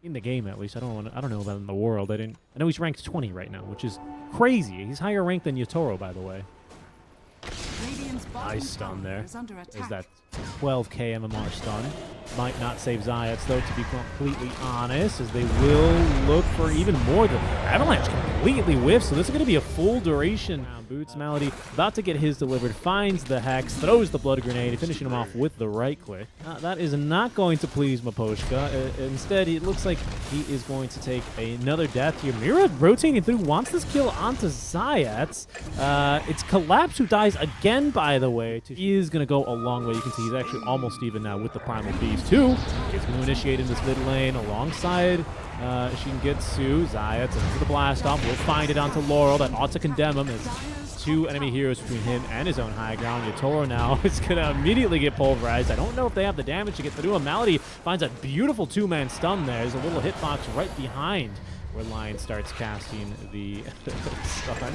In the game, at least. I don't know about in the world. I know he's ranked 20 right now, which is crazy. He's higher ranked than Yotoro, by the way. Nice stun there. There's that 12k MMR stun. Might not save Zayats, though, to be completely honest, as they will look for even more. The Avalanche completely whiffs, so this is going to be a full duration. Boots Malady about to get his delivered, finds the Hex, throws the Blood Grenade, finishing him off with the right click. That is not going to please Miposhka. Instead, it looks like he is going to take another death here. Mira rotating through, wants this kill onto Zayats. It's Collapse who dies again, by the way. He is going to go a long way. You can see he's actually almost even now with the Primal Beast, too. He's going to initiate in this mid lane alongside Shingetsu. Zayats into the blast off. We'll find it onto Laurel. That ought to condemn him. As two enemy heroes between him and his own high ground. Yotoro now is going to immediately get pulverized. I don't know if they have the damage to get through him. Malady finds a beautiful two-man stun there. There's a little hitbox right behind where Lion starts casting the stun.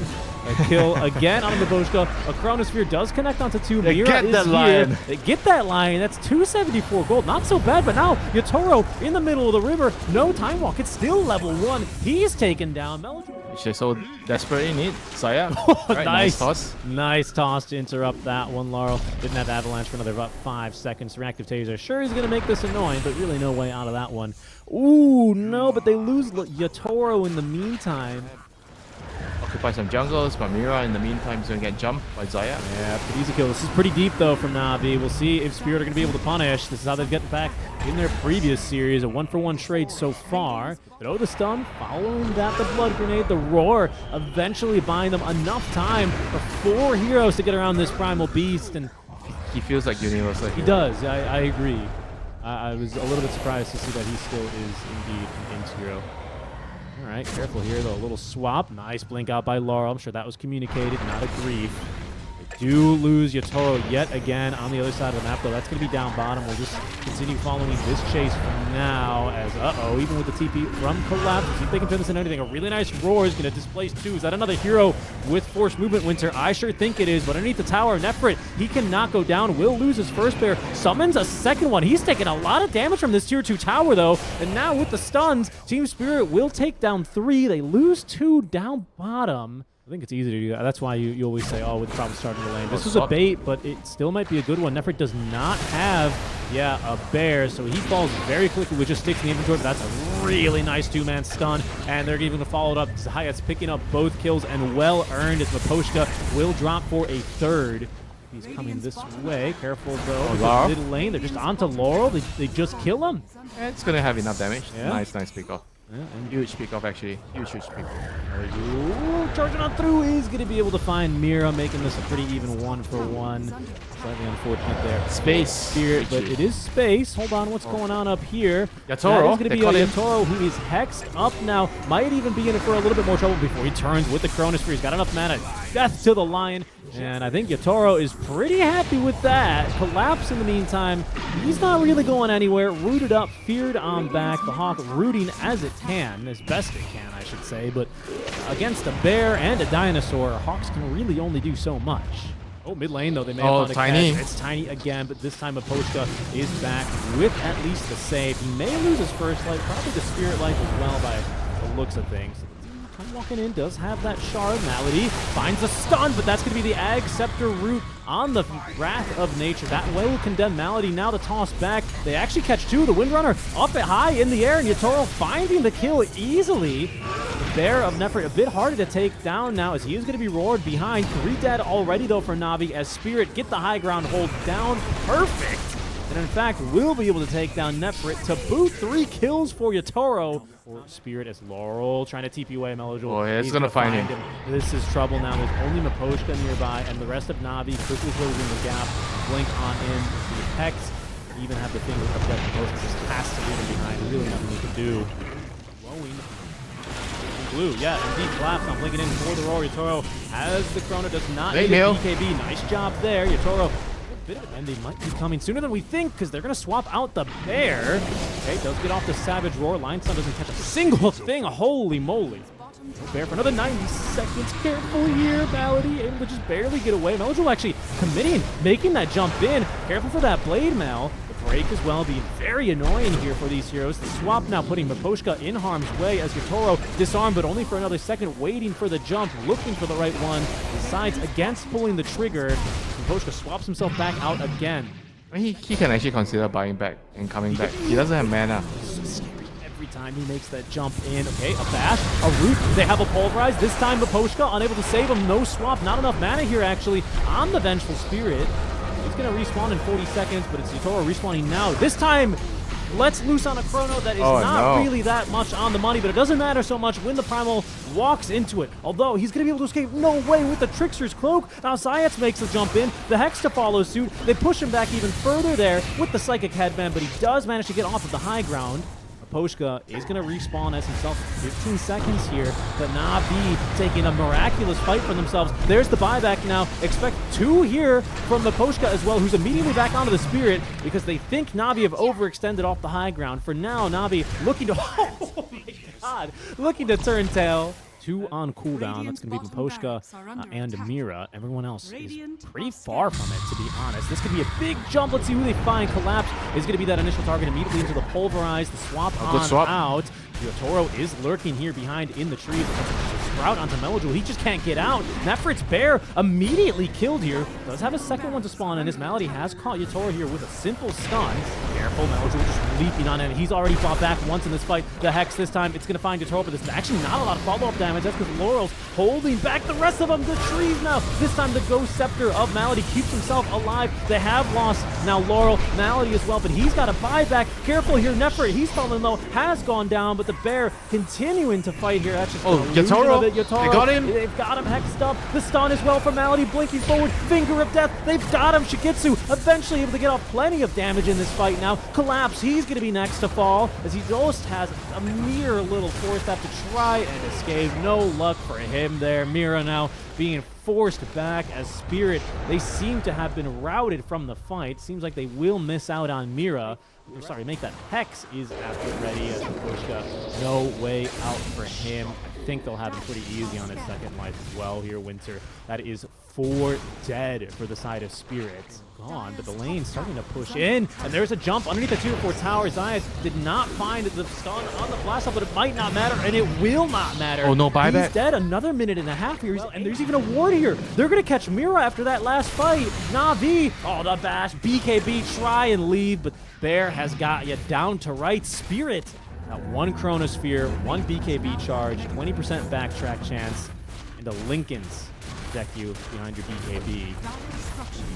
A kill again on Miposhka. A Chronosphere does connect onto two. Mira is here. They get that Lion. That's 274 gold. Not so bad, but now Yotoro in the middle of the river. No time walk. It's still level 1. He's taken down. Which they so desperately need. Saya. Right, nice toss. Nice toss to interrupt that one. Laurel didn't have Avalanche for another about 5 seconds. Reactive Taser. Sure, he's going to make this annoying, but really no way out of that one. Ooh, no, but they lose Yotoro in the meantime. Occupy some jungles, but Mira in the meantime is going to get jumped by Zaya. Yeah, pretty easy kill. This is pretty deep, though, from Navi. We'll see if Spirit are going to be able to punish. This is how they've gotten back in their previous series. A 1-for-1 trade so far. Throw the stun, following that the Blood Grenade, the Roar, eventually buying them enough time for 4 heroes to get around this Primal Beast. And he feels like Universal. He does, I agree. I was a little bit surprised to see that he still is indeed an Int hero. All right, careful here, though. A little swap. Nice blink out by Laurel. I'm sure that was communicated, not a grief. They do lose Yotoro yet again on the other side of the map, though. That's going to be down bottom. We'll just continue following this chase for now as, even with the TP from Collapse, see if they can turn this into anything. A really nice Roar is going to displace 2. Is that another hero with forced movement, Winter? I sure think it is, but underneath the tower, Nefrit, he cannot go down. Will lose his first bear. Summons a second one. He's taking a lot of damage from this tier 2 tower, though. And now with the stuns, T.Spirit will take down 3. They lose 2 down bottom. I think it's easy to do that. That's why you always say, with the problem starting the lane. This was a bait, but it still might be a good one. Nefrit does not have, a bear, so he falls very quickly, which just sticks in the inventory. But that's a really nice 2-man stun, and they're even going to follow it up. Zayat's picking up both kills, and well-earned as Miposhka will drop for a 3rd. He's coming this way. Careful, though. Mid lane, they're just onto Laurel. They just kill him. Yeah, it's going to have enough damage. Yeah. Nice pick off. Yeah, and huge pick off, actually. Huge pick off. Charging on through. He's going to be able to find Mira, making this a pretty even 1-for-1. Slightly unfortunate there. Space. Spirit, but it is space. Hold on, what's going on up here? Yotoro. That is going to be a Yotoro who is hexed up now. Might even be in it for a little bit more trouble before he turns with the Chronosphere. He's got enough mana. Death to the Lion. And I think Yotoro is pretty happy with that. Collapse in the meantime. He's not really going anywhere. Rooted up, feared on back. The Hawk rooting as it can, as best it can, I should say. But against a bear and a dinosaur, Hawks can really only do so much. Oh, mid lane, though. They may have found a catch. It's Tiny again, but this time Miposhka is back with at least the save. He may lose his first life, probably the Spirit life as well by the looks of things. Walking in, does have that shard. Malady finds a stun, but that's going to be the Ag Scepter root on the Wrath of Nature. That way will condemn Malady. Now the toss back. They actually catch 2. The Windrunner up at high in the air, and Yotoro finding the kill easily. The Bear of Nefrit a bit harder to take down now as he is going to be roared behind. 3 dead already, though, for Navi as Spirit get the high ground hold down. Perfect. And in fact, will be able to take down Nefrit to boot 3 kills for Yotoro. Or Spirit as Laurel trying to TP away Melojo. Oh, yeah, it's going to find him. This is trouble now. There's only Miposhka nearby, and the rest of Navi quickly closing the gap. Blink on in. The Hex even have the finger of that Miposhka just has to leave him behind. Really nothing he can do. Blowing. Blue, yeah, indeed collapse on blinking in for the Roar. Yotoro has the Chrono, does not need a BKB. Nice job there. Yotoro. And they might be coming sooner than we think because they're going to swap out the bear. Okay, does get off the Savage Roar. Line Stun doesn't catch a single thing. Holy moly. No bear for another 90 seconds. Careful here, Malady able to just barely get away. Melojo actually committing, making that jump in. Careful for that Blade Mail. break as well, being very annoying here for these heroes. The swap now putting Miposhka in harm's way as Yotaro disarmed, but only for another second, waiting for the jump, looking for the right one. Decides against pulling the trigger. Miposhka swaps himself back out again. He can actually consider buying back and coming back. He doesn't have mana. So scary every time he makes that jump in. Okay, a bash, a root. They have a pulverize. This time Miposhka unable to save him. No swap. Not enough mana here actually on the Vengeful Spirit. He's going to respawn in 40 seconds, but it's Yotaro respawning now. This time, lets loose on a chrono that is not really that much on the money, but it doesn't matter so much when the Primal walks into it. Although, he's going to be able to escape. No way with the Trickster's Cloak. Now, Zayats makes the jump in. The Hex to follow suit. They push him back even further there with the Psychic Headband, but he does manage to get off of the high ground. Miposhka is going to respawn as himself 15 seconds here, but Na'Vi taking a miraculous fight for themselves. There's the buyback now. Expect 2 here from Miposhka as well, who's immediately back onto the Spirit because they think Na'Vi have overextended off the high ground. For now, Na'Vi looking to... Oh my god! Looking to turn tail. 2 on cooldown. That's going to be Miposhka and Mira. Everyone else is pretty far from it, to be honest. This could be a big jump. Let's see who they find. Collapse is going to be that initial target immediately into the pulverize. The swap out. Yotaro is lurking here behind in the trees. Sprout onto Melojul. He just can't get out. Nefrit's Bear immediately killed here. Does have a second one to spawn, and his Malady has caught Yotaro here with a simple stun. Careful, Melojul just leaping on him. He's already fought back once in this fight. The Hex this time, it's going to find Yotaro, but there's actually not a lot of follow-up damage. That's because Laurel's holding back the rest of them. The trees now. This time the Ghost Scepter of Malady keeps himself alive. They have lost now Laurel, Malady as well, but he's got a buyback. Careful here, Nefrit. He's fallen low, has gone down, but the Bear continuing to fight here. That's just Yotaro. They got him. They've got him hexed up. The stun as well for Malady, blinking forward. Finger of Death. They've got him. Shikitsu eventually able to get off plenty of damage in this fight now. Collapse. He's going to be next to fall as he just has a mere little force step to try and escape. No luck for him there. Mira now being forced back as Spirit. They seem to have been routed from the fight. Seems like they will miss out on Mira. Sorry, make that Hex is after ready as Miposhka. No way out for him. I think they'll have him pretty easy on his second life as well here, Winter. That is 4 dead for the side of Spirit. Gone, but the lane's starting to push in, and there's a jump underneath the 2-4 tower. Zayas did not find the stun on the blast off, but it might not matter, and it will not matter. Oh no, buyback. He's dead. Another minute and a half here, and there's even a ward here. They're going to catch Mira after that last fight. Na'Vi, oh, the bash. BKB try and leave, but Bear has got you down to right. Spirit, got 1 Chronosphere, 1 BKB charge, 20% backtrack chance, and the Lincolns deck you behind your BKB.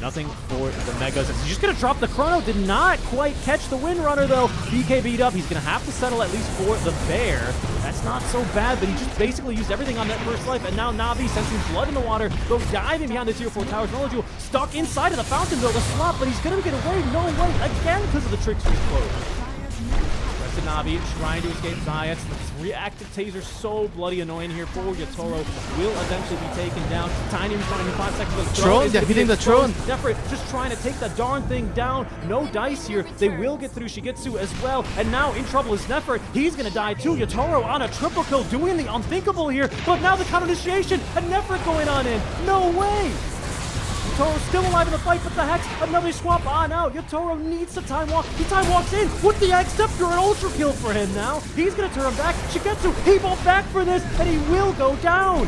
Nothing for the Megas. He's just going to drop the Chrono. Did not quite catch the Windrunner, though. BKB'd up. He's going to have to settle at least for the Bear. That's not so bad, but he just basically used everything on that first life, and now Na'Vi sensing blood in the water, goes diving behind the tier 4 towers. Melojul stuck inside of the fountain, though, the swap, but he's going to get away. No way. Again, because of the Trickster's Cloak. Na'Vi trying to escape Zayats. The reactive taser so bloody annoying here for Yotaro. Will eventually be taken down. Tiny responding in 5 seconds. Throne, they're hitting the Throne. Nefrit just trying to take that darn thing down. No dice here. They will get through Shigitsu as well. And now in trouble is Nefrit. He's going to die too. Yotaro on a triple kill, doing the unthinkable here. But now the counter initiation and Nefrit going on in. No way. Yotaro still alive in the fight, but the Hex, another swap on out. Yotaro needs to time walk. He time walks in with the X Scepter, an ultra kill for him now. He's going to turn back. Shigetsu, he won't back for this, and he will go down.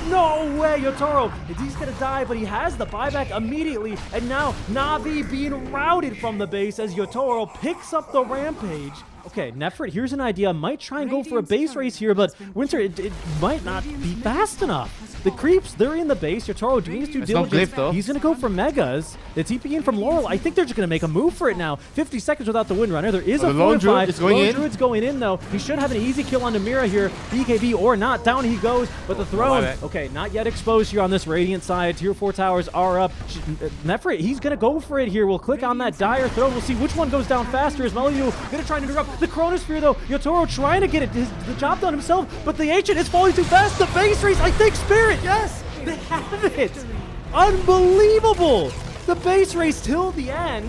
No way, Yotaro. He's going to die, but he has the buyback immediately. And now Na'Vi being routed from the base as Yotaro picks up the Rampage. Okay, Nefrit, here's an idea. Might try and go for a base race here, but Winter, it might not be fast enough. The creeps, they're in the base. Yotaro doing his due diligence. He's going to go for Megas. The TP in from Laurel. I think they're just going to make a move for it now. 50 seconds without the Windrunner. There is a 4-5. Lone Druid's going in, though. He should have an easy kill on Mira here. BKB or not. Down he goes. But the Throne, okay, not yet exposed here on this Radiant side. Tier 4 towers are up. Nefrit, he's going to go for it here. We'll click on that Dire Throne. We'll see which one goes down faster. Is Melojul going to try and interrupt the Chronosphere, though? Yotaro trying to get the job done himself, but the Ancient is falling too fast. The base race, I think Spirit, yes! They have it! Unbelievable! The base race till the end.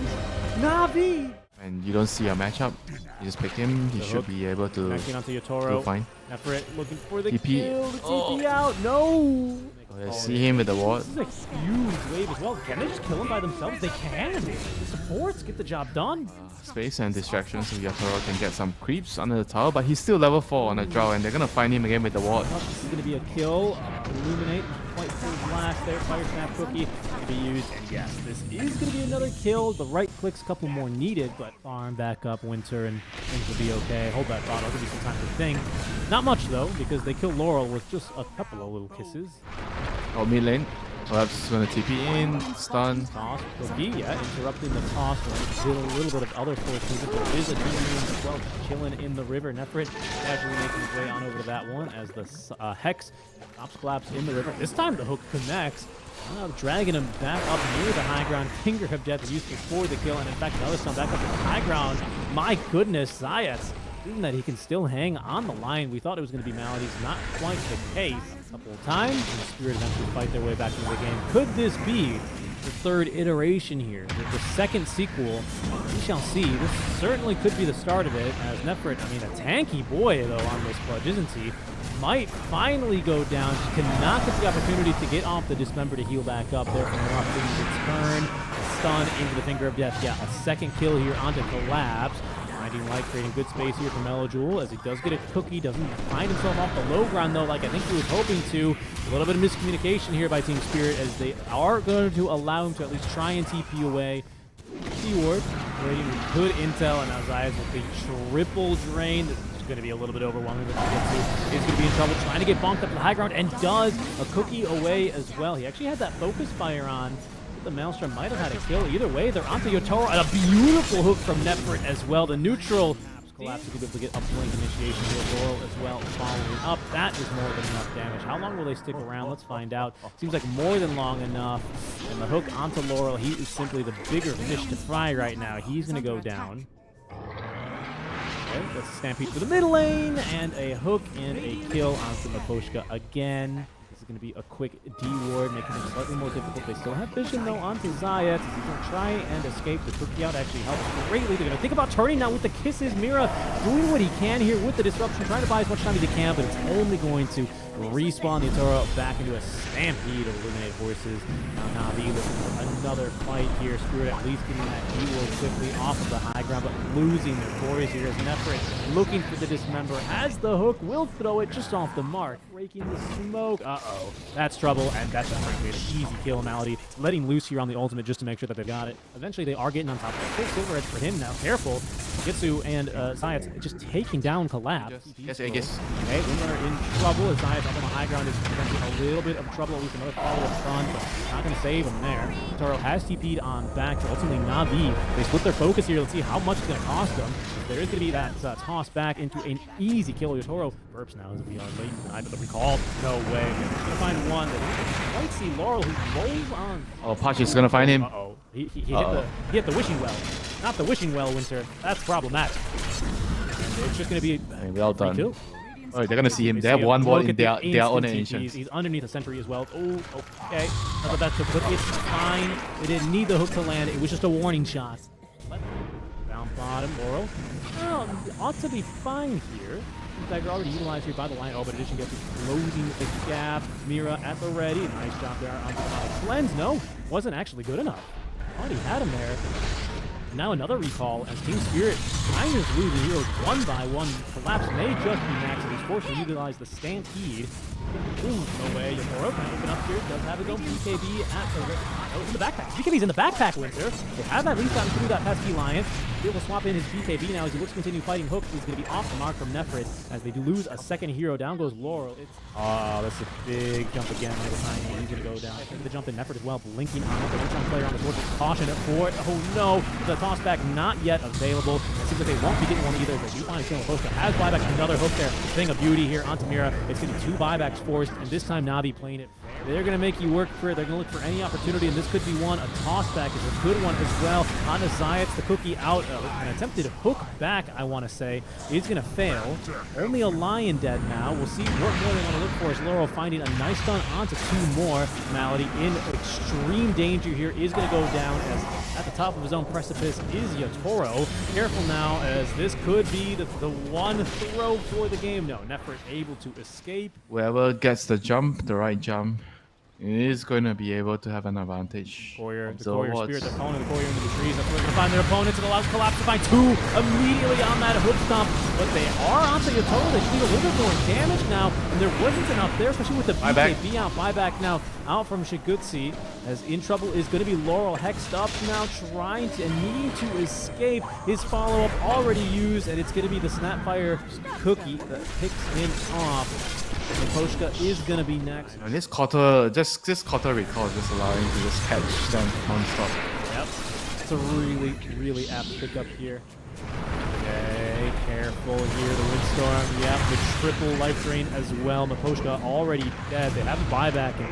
Na'Vi And you don't see a matchup, you just pick him, he should be able to connecting onto do Yotaro. fine. Nefrit looking for the TP. kill. The TP out. No. Oh, see him with the ward. This is a huge wave as well. Can they just kill him by themselves? They can. The supports get the job done. Space and distraction so Yotaro can get some creeps under the tower, but he's still level 4 on the draw, and they're gonna find him again with the ward. This is gonna be a kill. Illuminate. Quite full blast there. Fire snap cookie to be used. And yes, this is gonna be another kill. The right clicks, a couple more needed, but farm back up Winter and things will be okay. Hold that thought. I'll give you some time to think. Not much though, because they kill Laurel with just a couple of little kisses. Oh, mid lane. Perhaps gonna TP in, stun. Toss, cookie, yeah, interrupting the toss. A little bit of other force movement. There is a Dreamleague as well, chilling in the river. Nefrit casually making his way on over to that one as the Hex stops collapse in the river. This time the hook connects. Dragging him back up near the high ground. Finger of Death used before the kill, and in fact another stun back up to the high ground. My goodness, Zayas, even that he can still hang on the line. We thought it was going to be Malady's, not quite the case. A couple of times, and Spirit eventually fight their way back into the game. Could this be the third iteration here? The second sequel? We shall see. This certainly could be the start of it, as Nefrit, I mean, a tanky boy, though, on this Pudge, isn't he? Might finally go down. She cannot get the opportunity to get off the Dismember to heal back up there from the turn. Stun into the Finger of Death. Yeah, a second kill here onto Collapse. Finding Light, creating good space here for Melojewel as he does get a cookie. Doesn't find himself off the low ground, though, like I think he was hoping to. A little bit of miscommunication here by T.Spirit as they are going to allow him to at least try and TP away. T-Ward, waiting with good intel, and now Zayas with the triple drain. It's going to be a little bit overwhelming, but he's going to be in trouble trying to get bonked up to the high ground, and does. A cookie away as well. He actually had that focus fire on. The Maelstrom might have had a kill. Either way, they're onto Yotaro, and a beautiful hook from Nefrit as well. The neutral collapse to be able to get uplink initiation here. Laurel as well following up. That is more than enough damage. How long will they stick around? Let's find out. Seems like more than long enough. And the hook onto Laurel. He is simply the bigger fish to fry right now. He's going to go down. Okay, that's a stampede to the mid lane, and a hook and a kill onto Makoshka again. Going to be a quick D-ward, making it slightly more difficult. They still have vision, though, onto Zayas. He's going to try and escape. The cookie out actually helps greatly. They're going to think about turning now with the kisses. Mira doing what he can here with the disruption, trying to buy as much time as he can, but it's only going to respawn the Yotaro back into a stampede of eliminated horses. Now Navi looking for another fight here. Spirit at least getting that D-ward quickly off of the high ground, but losing the Chorus here as Nefrit looking for the dismember. As the hook will throw it just off the mark, breaking the smoke. Uh-oh, that's trouble, and that's just frankly an easy kill. Malady letting loose here on the ultimate just to make sure that they've got it. Eventually they are getting on top of it. Full silver edge for him now. Careful. Gitsu and Zayas just taking down Collapse. Yes, I guess. Okay, Windrunner in trouble as Zayas up on the high ground is preventing a little bit of trouble. At least another follow-up stun, but not going to save him there. Taro has TP'd on back to ultimately Navi. They split their focus here. Let's see how much it's going to cost them. There is going to be that toss back into an easy kill. Yotaro burps now as we are late tonight, but the recall, no way. He's going to find one. That might see Laurel who rolls on. Oh, Pachi's going to find him. Uh-oh. He hit the wishing well. Not the wishing well, Winter. That's problematic. And it's just going to be well done. Kill. Oh, they're going to see him. They have one wall in their own ancient. He's underneath a sentry as well. Oh, okay. Not that took, but it's fine. They didn't need the hook to land. It was just a warning shot. Down bottom, Laurel. Well, ought to be fine here. In fact, they're already utilized here by the line. Oh, but Edition gets closing the gap. Mira at the ready. Nice job there on the cleanse. No, wasn't actually good enough. Already had him there. Now another recall as T.Spirit kind of losing heroes one by one. Collapse may just be max, and he's forced to utilize the Stampede. Ooh, no way. Yotaro can open up here. Does have his own BKB in the backpack. BKB's in the backpack, Winter. They have at least gotten through that pesky Lion. Be able to swap in his BKB now as he looks to continue fighting Hook. He's going to be off the mark from Nefrit as they do lose a second hero. Down goes Laurel. That's a big jump again. He's going to go down. The jump in Nefrit as well, blinking on it. The one-shot player on the board. Caution it for it. Oh no, the toss back not yet available. It seems like they won't be getting one either. They do find a kill. Hook has buyback. Another hook there. Thing of beauty here onto Mira. It's going to be two buybacks forced, and this time Navi playing it. They're going to make you work for it. They're going to look for any opportunity, and this could be one. A toss back is a good one as well. Onto Zayas, the cookie out. An attempted hook back, I want to say, is going to fail. Only a Lion dead now. We'll see what more they want to look for as Laurel finding a nice stun onto two more. Malady in extreme danger here is going to go down, as at the top of his own precipice is Yatoro. Careful now, as this could be the one throw for the game. No, Nefert able to escape. Whoever gets the jump, the right jump, is going to be able to have an advantage. The Courier Observe Spirit, they're following the Courier into the trees. That's where they're going to find their opponents. It allows Collapse to find two immediately on that hook stomp. But they are onto Yatoro. They just need a little bit more damage now. And there wasn't enough there, especially with the BKB out. Buyback now out from Shigutsi. As in trouble is going to be Laurel, hexed up now, trying to and needing to escape. His follow-up already used, and it's going to be the Snapfire cookie that picks him off. Maposhka is going to be next. And this quarter, this quarter recall is just allowing you to just catch them non-stop. Yep. It's a really, really apt pickup here. Okay, careful here. The Windstorm. Yep, the triple life drain as well. Maposhka already dead. They have a buyback, and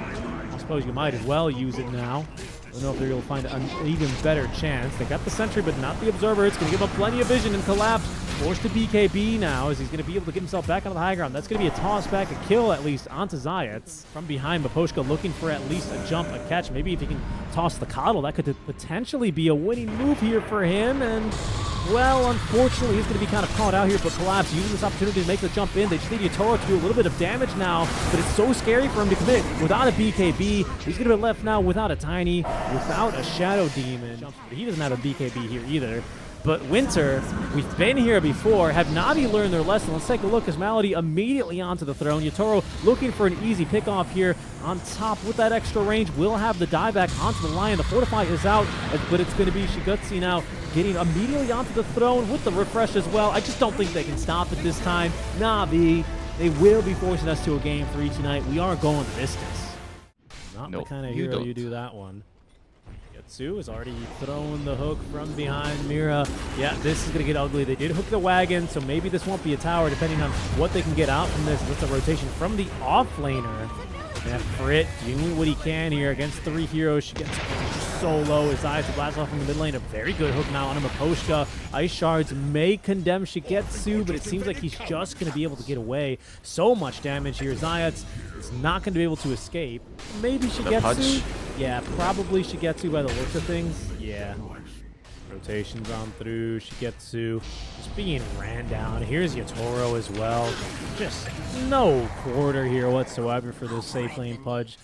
I suppose you might as well use it now. I don't know if they're able to find an even better chance. They got the sentry, but not the observer. It's going to give him plenty of vision and collapse. Forced to BKB now, as he's going to be able to get himself back onto the high ground. That's going to be a toss back, a kill at least onto Zayats. From behind, Maposhka looking for at least a jump, a catch. Maybe if he can toss the coddle, that could potentially be a winning move here for him. And, well, unfortunately, he's going to be kind of caught out here, but Collapse using this opportunity to make the jump in. They just need Yatoro to do a little bit of damage now, but it's so scary for him to commit without a BKB. He's going to be left now without a Tiny, without a Shadow Demon. But he doesn't have a BKB here either. But Winter, we've been here before. Have Navi learned their lesson? Let's take a look as Malady immediately onto the throne. Yatoro looking for an easy pickoff here on top with that extra range. Will have the dieback onto the Lion. The Fortify is out, but it's going to be Shigutsi now getting immediately onto the throne with the refresh as well. I just don't think they can stop it this time. Navi, they will be forcing us to a game 3 tonight. We are going the distance. Not the kind of hero you do that one. Yatsu has already thrown the hook from behind Mira. Yeah, this is going to get ugly. They did hook the wagon, so maybe this won't be a tower depending on what they can get out from this. That's a rotation from the offlaner. Nefrit doing what he can here against 3 heroes. She gets solo. His eyes to blast off from the mid lane. A very good hook now on him. Maposhka. Ice shards may condemn Shigetsu, but it seems like he's just going to be able to get away. So much damage here. Zayats is not going to be able to escape. Maybe Shigetsu. Yeah, probably Shigetsu by the looks of things. Yeah. Rotations on through. Shigetsu just being ran down. Here's Yatoro as well. Just no quarter here whatsoever for this safe lane Pudge.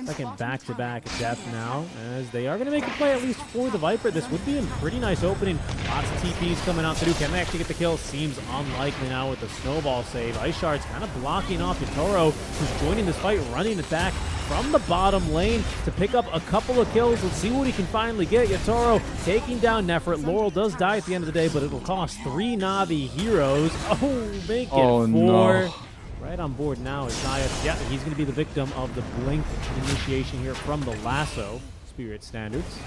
Second back-to-back death now, as they are going to make a play at least for the Viper. This would be a pretty nice opening. Lots of TPs coming out through. Can they actually get the kill? Seems unlikely now with the snowball save. Ice Shards kind of blocking off Yatoro, who's joining this fight, running it back from the bottom lane to pick up a couple of kills. Let's see what he can finally get. Yatoro taking down Nefert. Laurel does die at the end of the day, but it'll cost 3 Navi heroes. Oh, make it 4. No. Right on board now is Zayas. Yeah, he's going to be the victim of the blink initiation here from the lasso. Spirit standards.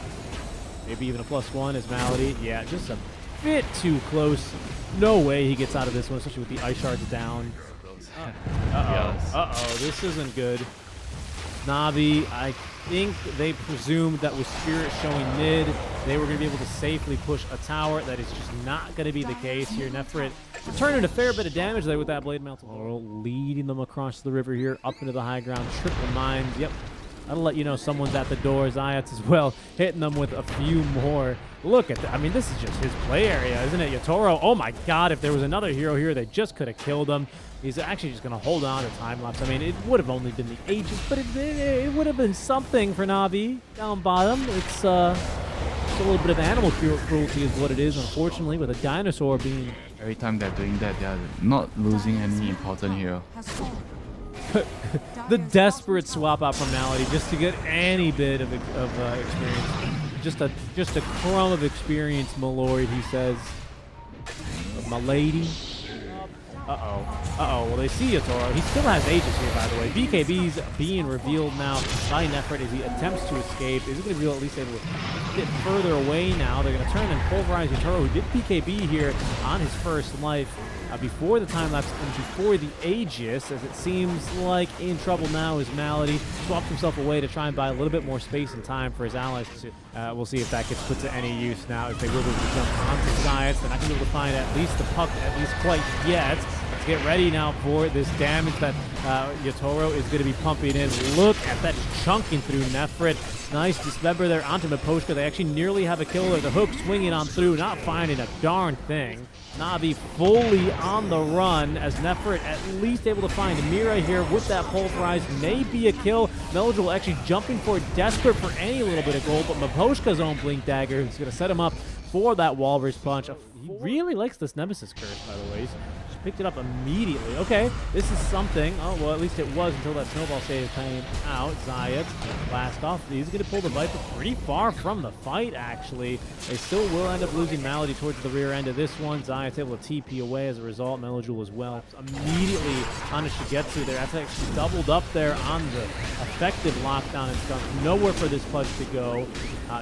Maybe even a +1 is Malady. Yeah, just a bit too close. No way he gets out of this one, especially with the ice shards down. Uh-oh, this isn't good. Navi, I think they presumed that with Spirit showing mid, they were going to be able to safely push a tower. That is just not going to be the case here. Nefrit returning a fair bit of damage there with that Blade Melt. Laurel leading them across the river here, up into the high ground. Triple mines. Yep. That'll let you know someone's at the door. Zayats as well, hitting them with a few more. Look at that. I mean, this is just his play area, isn't it? Yatoro, oh my god, if there was another hero here, they just could have killed him. He's actually just going to hold on to time lapse. I mean, it would have only been the Aegis, but it would have been something for Navi down bottom. It's a little bit of animal cruelty is what it is, unfortunately, with a dinosaur being... Every time they're doing that, they're not losing any important hero. The desperate swap out from Malady just to get any bit of experience. Just a crumb of experience, my lord, he says. My lady. Well, they see Yatoro. He still has Aegis here, by the way. BKB's being revealed now by Nefrit as he attempts to escape. Is he going to be at least able to get further away now? They're going to turn and pulverize Yatoro, who did BKB here on his first life before the time lapse and before the Aegis, as it seems like in trouble now is Malady. Swapped himself away to try and buy a little bit more space and time for his allies. We'll see if that gets put to any use now, if they will be able to jump onto Zayats. They're not going to be able to find at least the puck, at least quite yet. It's get ready now for this damage that Yatoro is going to be pumping in. Look at that, just chunking through Nefrit. Nice dismember there onto Miposhka. They actually nearly have a killer. The hook swinging on through, not finding a darn thing. Navi fully on the run as Nefrit at least able to find Mira here with that pulverize. Maybe a kill. Melodul actually jumping for it, desperate for any little bit of gold, but Miposhka's own Blink Dagger is going to set him up for that Walrus Punch. He really likes this Nemesis Curse, by the way. He's just picked it up immediately. Okay, this is something. Oh, well, at least it was until that snowball save came out. Zayat blast off. He's going to pull the Viper pretty far from the fight, actually. They still will end up losing Malady towards the rear end of this one. Zayat's able to TP away as a result. Melodul as well. Immediately on a Shigetsu there. That's actually doubled up there on the effective lockdown and stuff. Nowhere for this Pudge to go.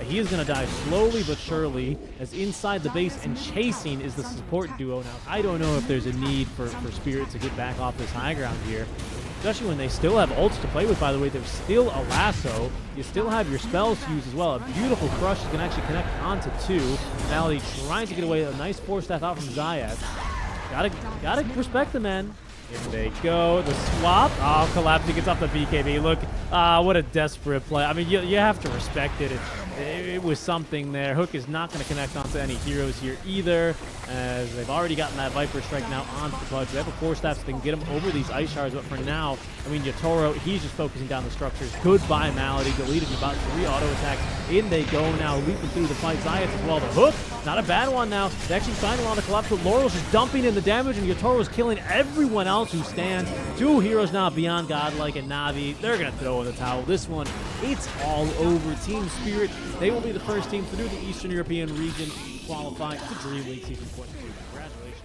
He is going to die slowly but surely, as inside the base and chasing is the support duo. Now, I don't know if there's a need for Spirit to get back off this high ground here, especially when they still have ults to play with, by the way. There's still a lasso. You still have your spells to use as well. A beautiful crush is going to actually connect onto 2. Malady trying to get away. A nice force staff out from Zayat. Gotta respect the man. In they go. The swap. Oh, collapsing. Gets off the BKB. Look, what a desperate play. I mean, you have to respect it. It was something there. Hook is not going to connect onto any heroes here either, as they've already gotten that Viper Strike now onto the Pudge. They have a force staff so they can get him over these Ice Shards, but for now, I mean, Yatoro, he's just focusing down the structures. Goodbye, Malady. Deleted about 3 auto attacks. In they go now, leaping through the fight. Zayat as well. The hook, not a bad one now. They actually find him on the collapse, but Laurel's just dumping in the damage, and Yatoro's killing everyone else who stands. 2 heroes now beyond godlike, and Navi, they're going to throw in the towel. This one, it's all over. T.Spirit, they will be the first team through the Eastern European region qualifying to Dreamleague Season 22. Congratulations.